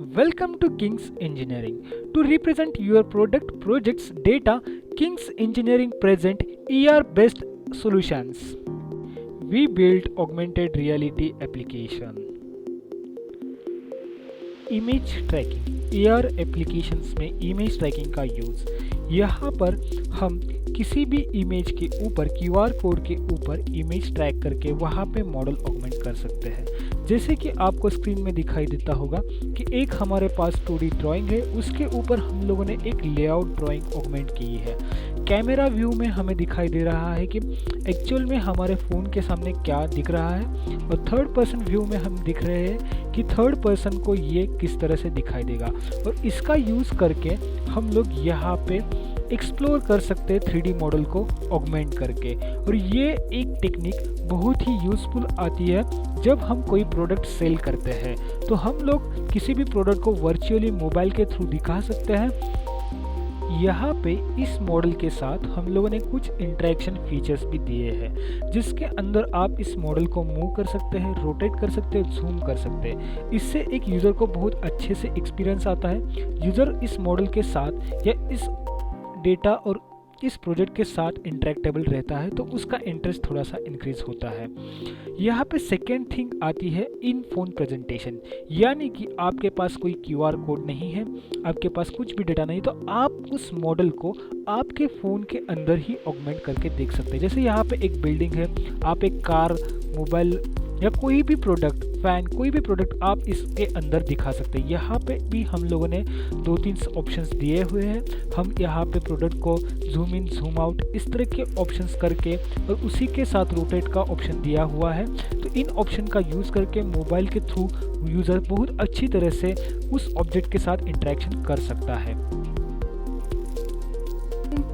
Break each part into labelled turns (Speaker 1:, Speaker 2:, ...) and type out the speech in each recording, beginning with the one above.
Speaker 1: Welcome to King's Engineering. To represent your product project's data, King's Engineering present AR-based solutions. We build augmented reality application. Image tracking AR applications में image tracking का use. यहाँ पर हम किसी भी image के ऊपर QR code के ऊपर इमेज ट्रैक करके वहाँ पे मॉडल ऑगमेंट कर सकते हैं। जैसे कि आपको स्क्रीन में दिखाई देता होगा कि एक हमारे पास 2D ड्राइंग है, उसके ऊपर हम लोगों ने एक लेआउट ड्राइंग ऑगमेंट की है। कैमरा व्यू में हमें दिखाई दे रहा है कि एक्चुअल में हमारे फ़ोन के सामने क्या दिख रहा है, और थर्ड पर्सन व्यू में हम दिख रहे हैं कि थर्ड पर्सन को ये किस तरह से दिखाई देगा। और इसका यूज़ करके हम लोग यहाँ पे एक्सप्लोर कर सकते हैं 3D मॉडल को ऑगमेंट करके। और ये एक टेक्निक बहुत ही यूज़फुल आती है जब हम कोई प्रोडक्ट सेल करते हैं, तो हम लोग किसी भी प्रोडक्ट को वर्चुअली मोबाइल के थ्रू दिखा सकते हैं। यहाँ पे इस मॉडल के साथ हम लोगों ने कुछ इंटरेक्शन फीचर्स भी दिए हैं, जिसके अंदर आप इस मॉडल को मूव कर सकते हैं, रोटेट कर सकते हैं, जूम कर सकते हैं। इससे एक यूज़र को बहुत अच्छे से एक्सपीरियंस आता है। यूज़र इस मॉडल के साथ या इस डेटा और इस प्रोजेक्ट के साथ इंटरेक्टेबल रहता है, तो उसका इंटरेस्ट थोड़ा सा इंक्रीज होता है। यहाँ पे सेकेंड थिंग आती है इन फोन प्रेजेंटेशन, यानी कि आपके पास कोई QR कोड नहीं है, आपके पास कुछ भी डेटा नहीं, तो आप उस मॉडल को आपके फ़ोन के अंदर ही ऑगमेंट करके देख सकते हैं। जैसे यहाँ पे एक बिल्डिंग है, आप एक कार, मोबाइल या कोई भी प्रोडक्ट, फैन, कोई भी प्रोडक्ट आप इसके अंदर दिखा सकते हैं। यहाँ पे भी हम लोगों ने 2-3 ऑप्शंस दिए हुए हैं। हम यहाँ पे प्रोडक्ट को जूम इन, जूम आउट, इस तरह के ऑप्शंस करके, और उसी के साथ रोटेट का ऑप्शन दिया हुआ है। तो इन ऑप्शन का यूज़ करके मोबाइल के थ्रू यूज़र बहुत अच्छी तरह से उस ऑब्जेक्ट के साथ इंटरेक्शन कर सकता है।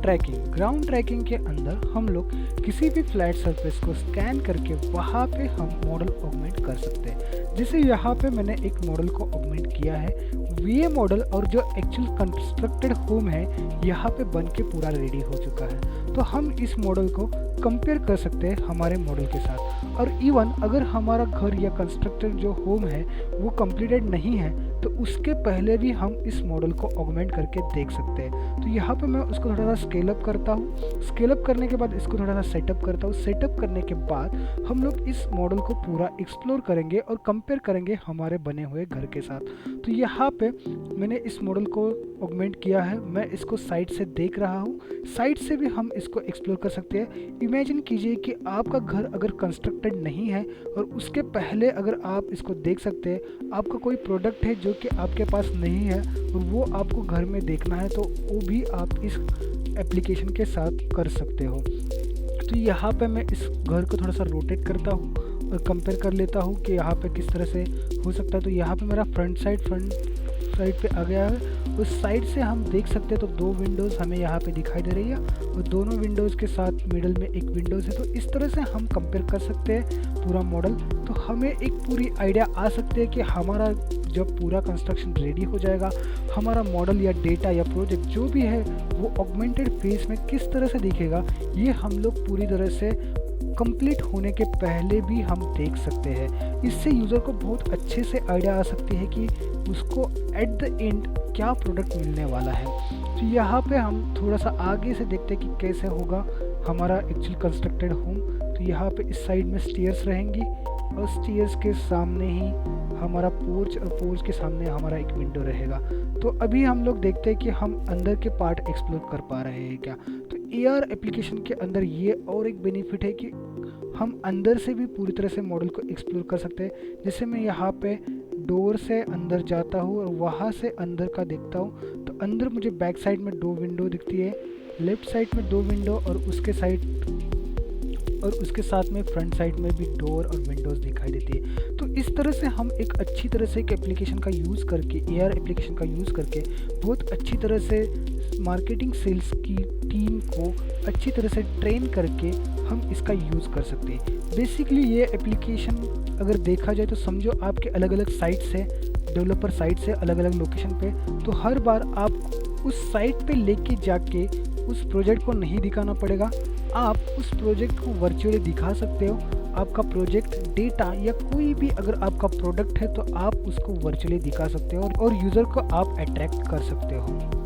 Speaker 1: ग्राउंड ट्रैकिंग के अंदर हम लोग किसी भी फ्लैट सरफेस को स्कैन करके वहाँ पे हम मॉडल ऑगमेंट कर सकते हैं। जैसे यहाँ पे मैंने एक मॉडल को ऑगमेंट किया है, ये मॉडल और जो एक्चुअल कंस्ट्रक्टेड होम है यहाँ पे बन के पूरा रेडी हो चुका है। तो हम इस मॉडल को कंपेयर कर सकते हैं हमारे मॉडल के साथ। और इवन अगर हमारा घर या कंस्ट्रक्टेड जो होम है वो कंप्लीटेड नहीं है, तो उसके पहले भी हम इस मॉडल को ऑगमेंट करके देख सकते हैं। तो यहाँ पे मैं उसको थोड़ा सा स्केल अप करता हूँ। स्केल अप करने के बाद इसको थोड़ा सा सेटअप करता हूँ। सेटअप करने के बाद हम लोग इस मॉडल को पूरा एक्सप्लोर करेंगे और कंपेयर करेंगे हमारे बने हुए घर के साथ। तो यहाँ पे मैंने इस मॉडल को ऑगमेंट किया है, मैं इसको साइड से देख रहा हूँ। साइड से भी हम इसको एक्सप्लोर कर सकते हैं। इमेजिन कीजिए कि आपका घर अगर कंस्ट्रक्टेड नहीं है और उसके पहले अगर आप इसको देख सकते हैं, आपका कोई प्रोडक्ट है जो कि आपके पास नहीं है और वो आपको घर में देखना है, तो वो भी आप इस एप्लीकेशन के साथ कर सकते हो। तो यहाँ पे मैं इस घर को थोड़ा सा रोटेट करता हूँ और कंपेयर कर लेता हूँ कि यहाँ पे किस तरह से हो सकता है। तो यहाँ पे मेरा फ्रंट साइड पे आ गया है। उस साइड से हम देख सकते हैं तो 2 विंडोज़ हमें यहाँ पे दिखाई दे रही है, और दोनों विंडोज़ के साथ मिडल में एक विंडोज़ है। तो इस तरह से हम कंपेयर कर सकते हैं पूरा मॉडल। तो हमें एक पूरी आइडिया आ सकती है कि हमारा जब पूरा कंस्ट्रक्शन रेडी हो जाएगा, हमारा मॉडल या डेटा या प्रोजेक्ट जो भी है वो ऑगमेंटेड फेस में किस तरह से दिखेगा। ये हम लोग पूरी तरह से कंप्लीट होने के पहले भी हम देख सकते हैं। इससे यूज़र को बहुत अच्छे से आइडिया आ सकती है कि उसको एट द एंड क्या प्रोडक्ट मिलने वाला है। तो यहाँ पे हम थोड़ा सा आगे से देखते हैं कि कैसे होगा हमारा एक्चुअल कंस्ट्रक्टेड होम। तो यहाँ पे इस साइड में स्टेयर्स रहेंगी, और स्टेयर्स के सामने ही हमारा पोर्च, और पोर्च के सामने हमारा एक विंडो रहेगा। तो अभी हम लोग देखते हैं कि हम अंदर के पार्ट एक्सप्लोर कर पा रहे हैं क्या। तो AR एप्लीकेशन के अंदर ये और एक बेनिफिट है कि हम अंदर से भी पूरी तरह से मॉडल को एक्सप्लोर कर सकते हैं। जैसे मैं यहाँ पे डोर से अंदर जाता हूँ और वहाँ से अंदर का देखता हूँ, तो अंदर मुझे बैक साइड में 2 विंडो दिखती है, लेफ़्ट साइड में 2 विंडो, और उसके साथ में फ्रंट साइड में भी डोर और विंडोज़ दिखाई देती है। तो इस तरह से हम एक अच्छी तरह से एक एप्लीकेशन का यूज़ करके, AR एप्लीकेशन का यूज़ करके बहुत अच्छी तरह से मार्केटिंग सेल्स की टीम को अच्छी तरह से ट्रेन करके हम इसका यूज़ कर सकते हैं। बेसिकली ये एप्लीकेशन अगर देखा जाए तो समझो आपके अलग अलग साइट से, डेवलपर साइट से अलग अलग लोकेशन पे, तो हर बार आप उस साइट पे लेके जाके उस प्रोजेक्ट को नहीं दिखाना पड़ेगा। आप उस प्रोजेक्ट को वर्चुअली दिखा सकते हो आपका प्रोजेक्ट, डेटा या कोई भी अगर आपका प्रोडक्ट है तो आप उसको वर्चुअली दिखा सकते हो और यूज़र को आप अट्रैक्ट कर सकते हो।